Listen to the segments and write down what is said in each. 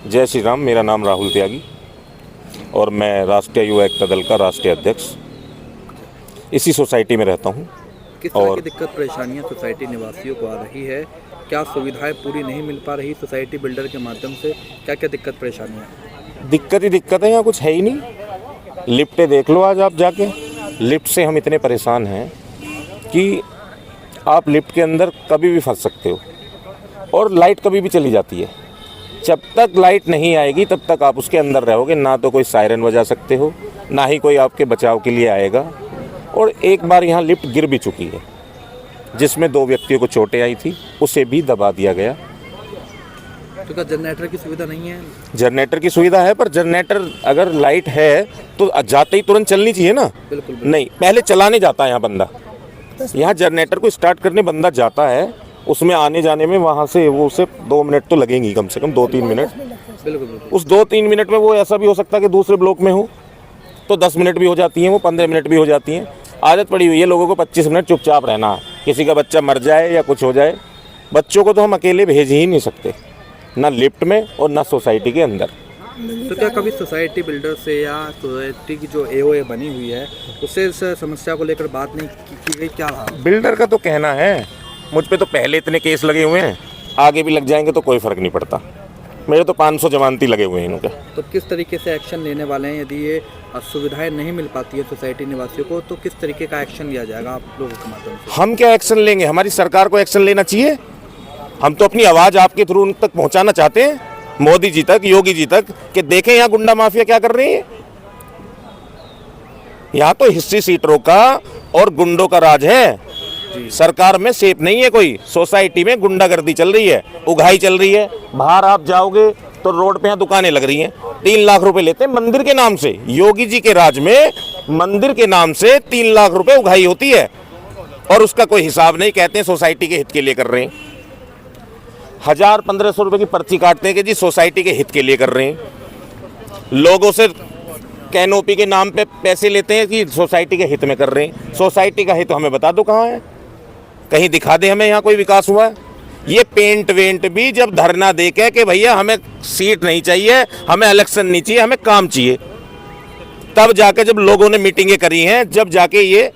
जय श्री राम। मेरा नाम राहुल त्यागी और मैं राष्ट्रीय युवा एकता दल का राष्ट्रीय अध्यक्ष इसी सोसाइटी में रहता हूँ। किस तरह की दिक्कत परेशानियाँ सोसाइटी निवासियों को आ रही है? क्या सुविधाएं पूरी नहीं मिल पा रही सोसाइटी बिल्डर के माध्यम से? क्या क्या दिक्कत परेशानियाँ? दिक्कत ही दिक्कत है, यहाँ कुछ है ही नहीं। लिफ्टें देख लो आज आप जाके, लिफ्ट से हम इतने परेशान हैं कि आप लिफ्ट के अंदर कभी भी फंस सकते हो और लाइट कभी भी चली जाती है। जब तक लाइट नहीं आएगी तब तक आप उसके अंदर रहोगे, ना तो कोई सायरन बजा सकते हो, ना ही कोई आपके बचाव के लिए आएगा। और एक बार यहाँ लिफ्ट गिर भी चुकी है जिसमें 2 व्यक्तियों को चोटें आई थी, उसे भी दबा दिया गया। तो क्या जनरेटर की सुविधा नहीं है? जनरेटर की सुविधा है, पर जनरेटर अगर लाइट है तो जाते ही तुरंत चलनी चाहिए ना। बिल्कुल। नहीं, पहले चलाने जाता है यहाँ बंदा, यहाँ जनरेटर को स्टार्ट करने बंदा जाता है, उसमें आने जाने में वहाँ से वो उसे 2 मिनट तो लगेंगी, कम से कम 2-3 मिनट। बिल्कुल। उस 2-3 मिनट में वो ऐसा भी हो सकता है कि दूसरे ब्लॉक में हो तो 10 मिनट भी हो जाती हैं, वो 15 मिनट भी हो जाती हैं। आदत पड़ी हुई है लोगों को 25 मिनट चुपचाप रहना है, किसी का बच्चा मर जाए या कुछ हो जाए। बच्चों को तो हम अकेले भेज ही नहीं सकते, ना लिफ्ट में और ना सोसाइटी के अंदर। तो क्या कभी सोसाइटी बिल्डर से या सोसाइटी की जो एओए बनी हुई है उससे इस समस्या को लेकर बात नहीं की गई? क्या रहा? बिल्डर का तो कहना है, मुझ पे तो पहले इतने केस लगे हुए हैं, आगे भी लग जाएंगे तो कोई फ़र्क नहीं पड़ता। मेरे तो 500 जमानती लगे हुए हैं इनके। तो किस तरीके से एक्शन लेने वाले हैं? यदि ये सुविधाएं नहीं मिल पाती है सोसाइटी निवासियों को तो किस तरीके का एक्शन लिया जाएगा आप लोगों के माध्यम से? हम क्या एक्शन लेंगे? हमारी सरकार को एक्शन लेना चाहिए। हम तो अपनी आवाज़ आपके थ्रू उन तक पहुंचाना चाहते हैं, मोदी जी तक, योगी जी तक, कि देखें यहाँ गुंडा माफिया क्या कर रही है। यहाँ तो हिस्ट्री सीटरों का और गुंडों का राज है। सरकार में सेफ नहीं है कोई, सोसाइटी में गुंडागर्दी चल रही है, उगाही चल रही है। बाहर आप जाओगे तो रोड पे यहाँ दुकानें लग रही हैं, 3 लाख रुपए लेते हैं मंदिर के नाम से। योगी जी के राज में मंदिर के नाम से 3 लाख रुपए उगाही होती है और उसका कोई हिसाब नहीं। कहते हैं सोसाइटी के हित के लिए कर रहे हैं। 1000-1500 रुपए की पर्ची काटते हैं कि जी सोसाइटी के हित के लिए कर रहे हैं। लोगों से कैनोपी के नाम पे पैसे लेते हैं कि सोसाइटी के हित में कर रहे हैं। सोसाइटी का हित हमें बता दो कहाँ है, कहीं दिखा दे हमें यहाँ कोई विकास हुआ है। ये पेंट वेंट भी जब धरना दे के कि भैया हमें सीट नहीं चाहिए, हमें इलेक्शन नहीं चाहिए, हमें काम चाहिए, तब जाके जब लोगों ने मीटिंगें करी हैं, जब जाके ये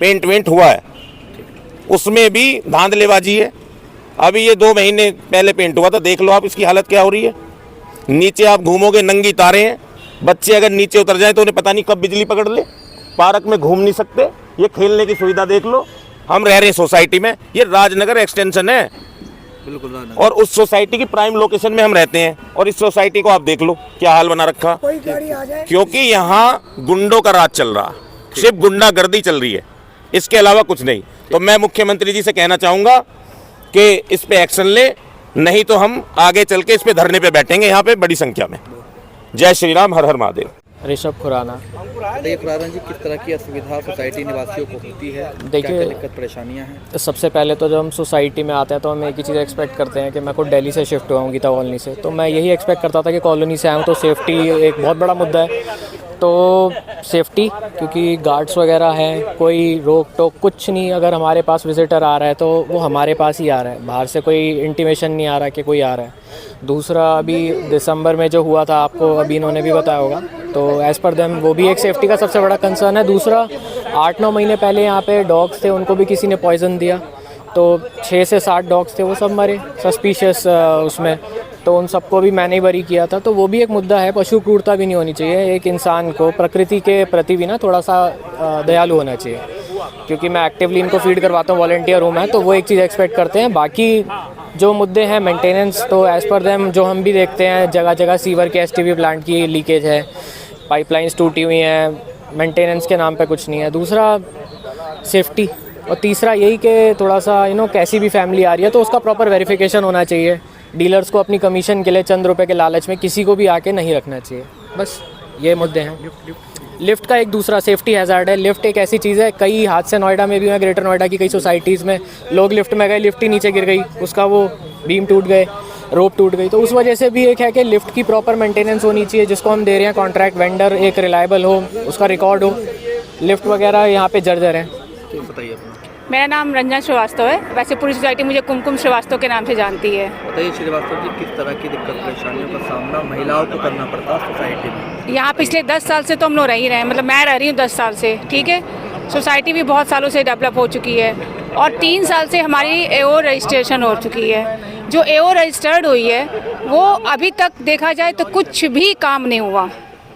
पेंट वेंट हुआ है, उसमें भी धांधलेबाजी है। अभी ये 2 महीने पहले पेंट हुआ था, देख लो आप इसकी हालत क्या हो रही है। नीचे आप घूमोगे नंगी तारे हैं, बच्चे अगर नीचे उतर जाए तो उन्हें पता नहीं कब बिजली पकड़ ले। पार्क में घूम नहीं सकते, ये खेलने की सुविधा देख लो। हम रह रहे हैं सोसाइटी में, ये राजनगर एक्सटेंशन है। बिल्कुल। और उस सोसाइटी की प्राइम लोकेशन में हम रहते हैं और इस सोसाइटी को आप देख लो क्या हाल बना रखा। क्योंकि यहाँ गुंडों का राज चल रहा, सिर्फ गुंडागर्दी चल रही है, इसके अलावा कुछ नहीं। तो मैं मुख्यमंत्री जी से कहना चाहूँगा कि इस पे एक्शन ले, नहीं तो हम आगे चल के इस पे धरने पे बैठेंगे यहाँ पे बड़ी संख्या में। जय श्री राम, हर हर महादेव। ऋषभ खुराना। देखिए खुराना जी, किस तरह की असुविधा सोसाइटी निवासियों को होती है? देखिए, क्या दिक्कत परेशानियां हैं? सबसे पहले तो जब हम सोसाइटी में आते हैं तो हम एक ही चीज़ एक्सपेक्ट करते हैं कि मैं खुद दिल्ली से शिफ्ट हुआ हूँ, गीता कॉलोनी से, तो मैं यही एक्सपेक्ट करता था कि कॉलोनी से आऊँ तो सेफ्टी एक बहुत बड़ा मुद्दा है। तो सेफ्टी, क्योंकि गार्ड्स वगैरह हैं, कोई रोक टोक कुछ नहीं। अगर हमारे पास विजिटर आ रहा है तो वो हमारे पास ही आ रहा है, बाहर से कोई इंटीमेशन नहीं आ रहा कि कोई आ रहा है। दूसरा, अभी दिसंबर में जो हुआ था, आपको अभी इन्होंने भी बताया होगा, तो एज़ पर देम वो भी एक सेफ्टी का सबसे बड़ा कंसर्न है। दूसरा, 8-9 महीने पहले यहाँ पे डॉग्स थे, उनको भी किसी ने पॉइज़न दिया, तो 6 से 7 डॉग्स थे, वो सब मरे सस्पिशियस उसमें, तो उन सबको भी मैंने ही बरी किया था। तो वो भी एक मुद्दा है। पशु क्रूरता भी नहीं होनी चाहिए, एक इंसान को प्रकृति के प्रति भी ना थोड़ा सा दयालु होना चाहिए। क्योंकि मैं एक्टिवली इनको फीड करवाता हूँ, वॉलंटियर हूँ मैं, तो वो एक चीज़ एक्सपेक्ट करते हैं। बाकी जो मुद्दे हैं मेंटेनेंस, तो एज़ पर देम जो हम भी देखते हैं, जगह जगह सीवर के एसटीपी प्लांट की लीकेज है, पाइपलाइंस टूटी हुई हैं, मेंटेनेंस के नाम पे कुछ नहीं है। दूसरा सेफ्टी, और तीसरा यही कि थोड़ा सा कैसी भी फैमिली आ रही है तो उसका प्रॉपर वेरिफिकेशन होना चाहिए। डीलर्स को अपनी कमीशन के लिए चंद रुपए के लालच में किसी को भी आके नहीं रखना चाहिए। बस ये मुद्दे हैं। लिफ्ट का एक दूसरा सेफ्टी हैज़ार्ड है। लिफ्ट एक ऐसी चीज़ है, कई हादसे नोएडा में भी हुए, ग्रेटर नोएडा की कई सोसाइटीज़ में लोग लिफ्ट में गए, लिफ्ट ही नीचे गिर गई, उसका वो बीम टूट गए, रोप टूट गई। तो उस वजह से भी एक है कि लिफ्ट की प्रॉपर मेंटेनेंस होनी चाहिए, जिसको हम दे रहे हैं कॉन्ट्रैक्ट वेंडर एक रिलायबल हो, उसका रिकॉर्ड हो। लिफ्ट वगैरह यहाँ पे जर्जर है। बताइए। मेरा नाम रंजन श्रीवास्तव है। वैसे पूरी सोसाइटी मुझे कुमकुम श्रीवास्तव के नाम से जानती है। बताइए श्रीवास्तव जी, किस तरह की दिक्कत परेशानियों का सामना महिलाओं को करना पड़ता है सोसाइटी में? यहाँ पिछले 10 साल से तो हम लोग रह ही रहे हैं, मतलब मैं रह रही हूँ 10 साल से, ठीक है। सोसाइटी भी बहुत सालों से डेवलप हो चुकी है और 3 साल से हमारी एओ रजिस्ट्रेशन हो चुकी है। जो एओ रजिस्टर्ड हुई है वो अभी तक देखा जाए तो कुछ भी काम नहीं हुआ,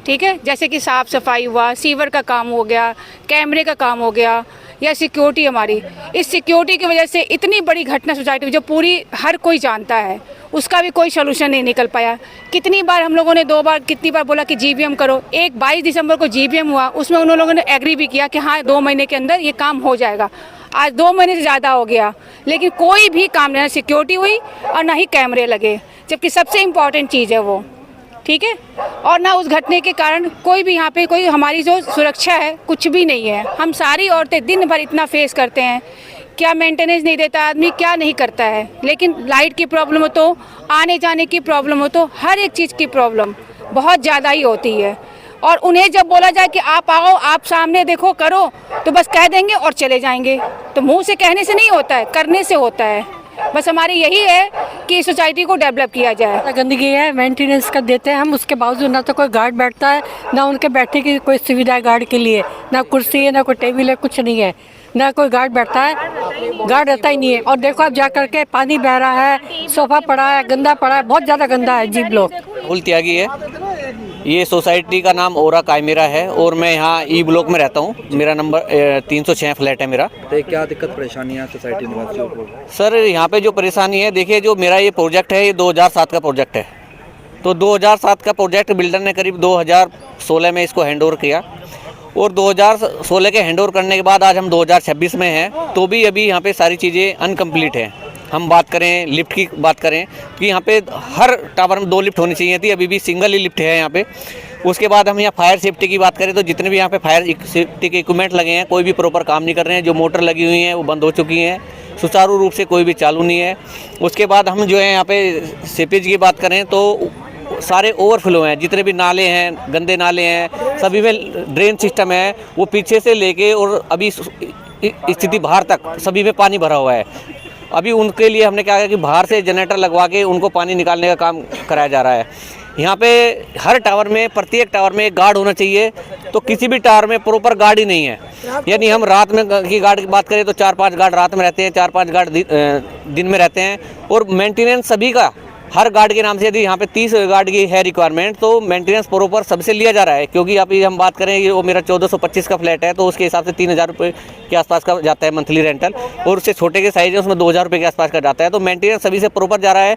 ठीक है। जैसे कि साफ़ सफाई हुआ, सीवर का काम हो गया, कैमरे का काम हो गया, या सिक्योरिटी हमारी, इस सिक्योरिटी की वजह से इतनी बड़ी घटना सोसाइटी में जो पूरी हर कोई जानता है, उसका भी कोई सलूशन नहीं निकल पाया। कितनी बार हम लोगों ने 2 बार कितनी बार बोला कि जीबीएम करो। एक 22 दिसंबर को जीबीएम हुआ, उसमें उन लोगों ने एग्री भी किया कि हाँ 2 महीने के अंदर ये काम हो जाएगा। आज 2 महीने से ज़्यादा हो गया लेकिन कोई भी काम नहीं, ना सिक्योरिटी हुई और ना ही कैमरे लगे, जबकि सबसे इम्पॉर्टेंट चीज़ है वो, ठीक है। और ना उस घटने के कारण कोई भी यहाँ पे कोई हमारी जो सुरक्षा है कुछ भी नहीं है। हम सारी औरतें दिन भर इतना फेस करते हैं, क्या मेंटेनेंस नहीं देता आदमी, क्या नहीं करता है। लेकिन लाइट की प्रॉब्लम हो तो, आने जाने की प्रॉब्लम हो तो, हर एक चीज़ की प्रॉब्लम बहुत ज़्यादा ही होती है। और उन्हें जब बोला जाए कि आप आओ, आप सामने देखो, करो, तो बस कह देंगे और चले जाएंगे। तो मुँह से कहने से नहीं होता है, करने से होता है। बस हमारी यही है कि सोसाइटी को डेवलप किया जाए। गंदगी है, मेंटेनेंस का देते हैं हम, उसके बावजूद ना तो कोई गार्ड बैठता है, ना उनके बैठने की कोई सुविधा है गार्ड के लिए, ना कुर्सी है, ना कोई टेबल है, कुछ नहीं है, ना कोई गार्ड बैठता है, गार्ड रहता ही नहीं है। और देखो आप जा करके पानी बह रहा है, सोफा पड़ा है, गंदा पड़ा है, बहुत ज़्यादा गंदा है। जी ब्लॉक राहुल त्यागी है, ये सोसाइटी का नाम ओरा कायमेरा है और मैं यहाँ ई ब्लॉक में रहता हूँ। मेरा नंबर 306 फ्लैट है मेरा। तो क्या दिक्कत परेशानियाँ सोसाइटी निवासियों को? सर यहाँ पे जो परेशानी है, देखिए जो मेरा ये प्रोजेक्ट है, ये 2007 का प्रोजेक्ट है। तो 2007 का प्रोजेक्ट बिल्डर ने करीब 2016 में इसको हैंड ओवर किया और 2016 के हैंड ओवर करने के बाद आज हम 2026 में हैं, तो भी अभी यहाँ पे सारी चीज़ें अनकम्प्लीट हैं। हम बात करें लिफ्ट की, बात करें कि यहाँ पे हर टावर में 2 लिफ्ट होनी चाहिए थी, अभी भी सिंगल ही लिफ्ट है यहाँ पे। उसके बाद हम यहाँ फायर सेफ्टी की बात करें तो जितने भी यहाँ पे फायर सेफ्टी के इक्विपमेंट लगे हैं, कोई भी प्रॉपर काम नहीं कर रहे हैं। जो मोटर लगी हुई हैं वो बंद हो चुकी हैं, सुचारू रूप से कोई भी चालू नहीं है। उसके बाद हम जो है यहाँ पे सीपेज की बात करें तो सारे ओवरफ्लो हैं, जितने भी नाले हैं, गंदे नाले हैं, सभी में ड्रेन सिस्टम है, वो पीछे से लेके और अभी स्थिति बाहर तक सभी में पानी भरा हुआ है। अभी उनके लिए हमने क्या किया कि बाहर से जनरेटर लगवा के उनको पानी निकालने का काम कराया जा रहा है। यहाँ पे हर टावर में, प्रत्येक टावर में एक गार्ड होना चाहिए, तो किसी भी टावर में प्रॉपर गार्ड ही नहीं है। यानी हम रात में की गार्ड की बात करें तो 4-5 गार्ड रात में रहते हैं, 4-5 गार्ड दिन में रहते हैं। और मेंटेनेंस सभी का हर गार्ड के नाम से, यदि यहाँ पे 30 गार्ड की है रिक्वायरमेंट, तो मेंटेनेंस प्रॉपर सबसे लिया जा रहा है। क्योंकि अभी हम बात करें, ये वो मेरा 1425 का फ्लैट है, तो उसके हिसाब से 3000 रुपये के आसपास का जाता है मंथली रेंटल, और उससे छोटे के साइज है उसमें 2000 रुपये के आसपास का जाता है। तो मेंटेनेंस सभी से प्रॉपर जा रहा है।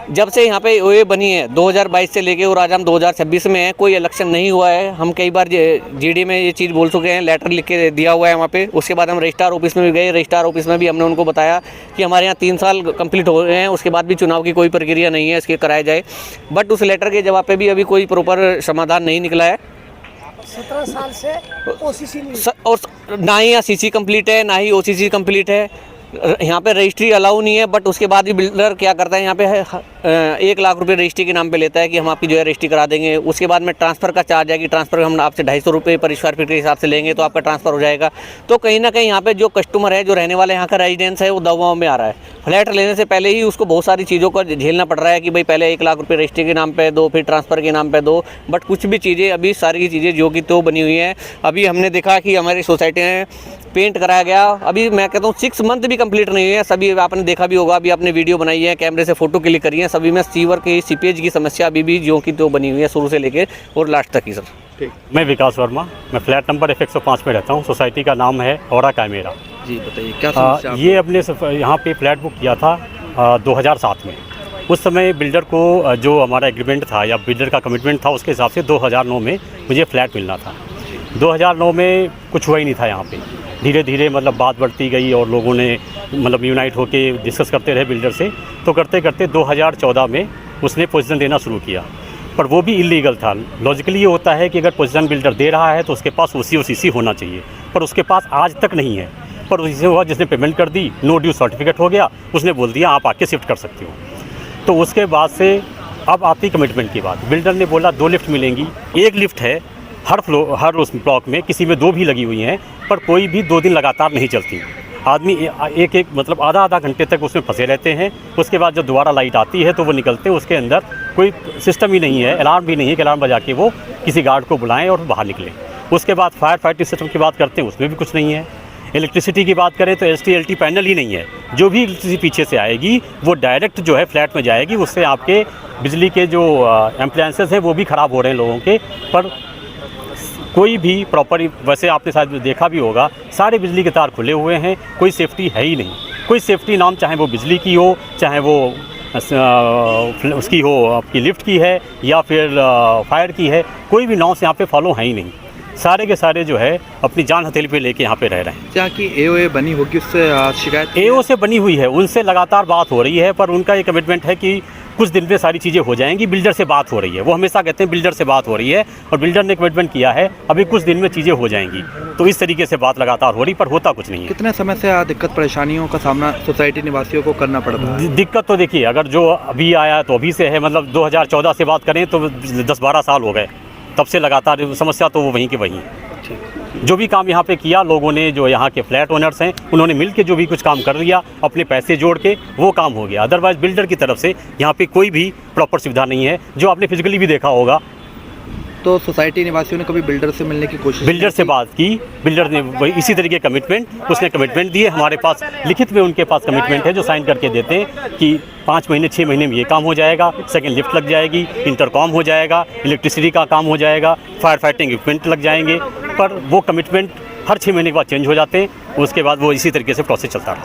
जब से यहाँ पे ओए बनी है 2022 से लेके और आज हम 2026 में हैं, कोई इलेक्शन नहीं हुआ है। हम कई बार जीडी में ये चीज़ बोल चुके हैं, लेटर लिख के दिया हुआ है वहाँ पे। उसके बाद हम रजिस्ट्रार ऑफिस में भी गए, रजिस्ट्रार ऑफिस में भी हमने उनको बताया कि हमारे यहाँ 3 साल कंप्लीट हो रहे हैं, उसके बाद भी चुनाव की कोई प्रक्रिया नहीं है, इसके कराया जाए। बट उस लेटर के जवाब पे भी अभी कोई प्रॉपर समाधान नहीं निकला है। 17 साल से ओसीसी नहीं, और ना ही यहाँ सीसी कंप्लीट है, ना ही ओसीसी कंप्लीट है। यहाँ पे रजिस्ट्री अलाउ नहीं है। बट उसके बाद भी बिल्डर क्या करता है, यहाँ पे 1 लाख रुपये रजिस्ट्री के नाम पे लेता है कि हम आपकी जो है रजिस्ट्री करा देंगे। उसके बाद में ट्रांसफ़र का चार्ज है कि ट्रांसफ़र हम आपसे 250 रुपये पर स्क्वायर फीट के हिसाब से लेंगे तो आपका ट्रांसफ़र हो जाएगा। तो कहीं ना कहीं यहाँ पे जो कस्टमर है, जो रहने वाले यहाँ का रेजिडेंस है, वो दबाव में आ रहा है। फ्लैट लेने से पहले ही उसको बहुत सारी चीज़ों को झेलना पड़ रहा है कि भाई पहले 1 लाख रुपये रजिस्ट्री के नाम पे दो, फिर ट्रांसफ़र के नाम पे दो। बट कुछ भी चीज़ें अभी सारी की चीज़ें जो कि तो बनी हुई हैं। अभी हमने देखा कि हमारी सोसाइटी में पेंट कराया गया, अभी मैं कहता हूँ 6 मंथ भी कंप्लीट नहीं है। सभी आपने देखा भी होगा, अभी आपने वीडियो बनाई है, कैमरे से फ़ोटो क्लिक करी है, सभी में सीवर की, सीपेज की समस्या अभी भी जो कि तो बनी हुई है शुरू से लेकर और लास्ट तक ही। सर ठीक, मैं विकास वर्मा, मैं फ्लैट नंबर F105 में रहता हूँ। सोसाइटी का नाम है ओरा कायमेरा। जी बताइए क्या समस्या? ये अपने यहाँ पे फ्लैट बुक किया था 2007 में। उस समय बिल्डर को जो हमारा एग्रीमेंट था या बिल्डर का कमिटमेंट था, उसके हिसाब से 2009 में मुझे फ्लैट मिलना था। 2009 में कुछ हुआ ही नहीं था यहाँ पे। धीरे धीरे मतलब बात बढ़ती गई और लोगों ने मतलब यूनाइट होके डिस्कस करते रहे बिल्डर से। तो करते करते 2014 में उसने पोजीशन देना शुरू किया, पर वो भी इलीगल था। लॉजिकली ये होता है कि अगर पोजीशन बिल्डर दे रहा है तो उसके पास OC होना चाहिए, पर उसके पास आज तक नहीं है। पर उसी से हुआ जिसने पेमेंट कर दी, नो ड्यू सर्टिफिकेट हो गया, उसने बोल दिया आप आके शिफ्ट कर सकते हो। तो उसके बाद से अब आती कमिटमेंट की बात। बिल्डर ने बोला 2 लिफ्ट मिलेंगी। 1 लिफ्ट है हर उस ब्लॉक में, किसी में 2 भी लगी हुई हैं, पर कोई भी 2 दिन लगातार नहीं चलती। आदमी एक एक मतलब आधा आधा घंटे तक उसमें फंसे रहते हैं। उसके बाद जब दोबारा लाइट आती है तो वो निकलते हैं, उसके अंदर कोई सिस्टम ही नहीं है, अलार्म भी नहीं है कि अलार्म बजा के वो किसी गार्ड को बुलाएं और बाहर निकलें। उसके बाद फायर फाइटिंग सिस्टम की बात करते हैं, उसमें भी कुछ नहीं है। इलेक्ट्रिसिटी की बात करें तो ST-LT पैनल ही नहीं है। जो भी इलेक्ट्रिसिटी पीछे से आएगी वो डायरेक्ट जो है फ्लैट में जाएगी, उससे आपके बिजली के जो एप्लायंसेस हैं वो भी ख़राब हो रहे हैं लोगों के। पर कोई भी प्रॉपर, वैसे आपने शायद देखा भी होगा, सारे बिजली के तार खुले हुए हैं, कोई सेफ्टी है ही नहीं। कोई सेफ्टी नाम, चाहे वो बिजली की हो, चाहे वो उसकी हो, आपकी लिफ्ट की है या फिर फायर की है, कोई भी नॉर्म्स यहाँ पे फॉलो है ही नहीं। सारे के सारे जो है अपनी जान हथेली पे लेके यहाँ पे रह रहे हैं। क्या कि AOA बनी होगी, उससे शिकायत AO से बनी हुई है, उनसे लगातार बात हो रही है, पर उनका ये कमिटमेंट है कि कुछ दिन में सारी चीज़ें हो जाएंगी। बिल्डर से बात हो रही है, वो हमेशा कहते हैं बिल्डर से बात हो रही है, और बिल्डर ने कमिटमेंट किया है अभी कुछ दिन में चीज़ें हो जाएंगी। तो इस तरीके से बात लगातार हो रही, पर होता कुछ नहीं है। कितने समय से दिक्कत परेशानियों का सामना सोसाइटी निवासियों को करना पड़ता है? दिक्कत तो देखिए, अगर जो अभी आया तो अभी से है, मतलब 2014 से बात करें तो 10-12 साल हो गए, तब से लगातार समस्या तो वो वहीं के वहीं। जो भी काम यहाँ पे किया लोगों ने, जो यहाँ के फ्लैट ओनर्स हैं, उन्होंने मिल के जो भी कुछ काम कर दिया अपने पैसे जोड़ के, वो काम हो गया। अदरवाइज़ बिल्डर की तरफ से यहाँ पे कोई भी प्रॉपर सुविधा नहीं है, जो आपने फिजिकली भी देखा होगा। तो सोसाइटी निवासियों ने कभी बिल्डर से मिलने की कोशिश? बिल्डर से बात की, बिल्डर ने वही इसी तरीके कमिटमेंट, उसने कमिटमेंट दिए। हमारे पास लिखित में उनके पास कमिटमेंट है जो साइन करके देते हैं कि 5 महीने 6 महीने में ये काम हो जाएगा, सेकंड लिफ्ट लग जाएगी, इंटरकॉम हो जाएगा, इलेक्ट्रिसिटी का काम हो जाएगा, फायर फाइटिंग इक्विपमेंट लग जाएंगे। पर वो कमिटमेंट हर 6 महीने के बाद चेंज हो जाते हैं, उसके बाद वो इसी तरीके से प्रोसेस चलता है।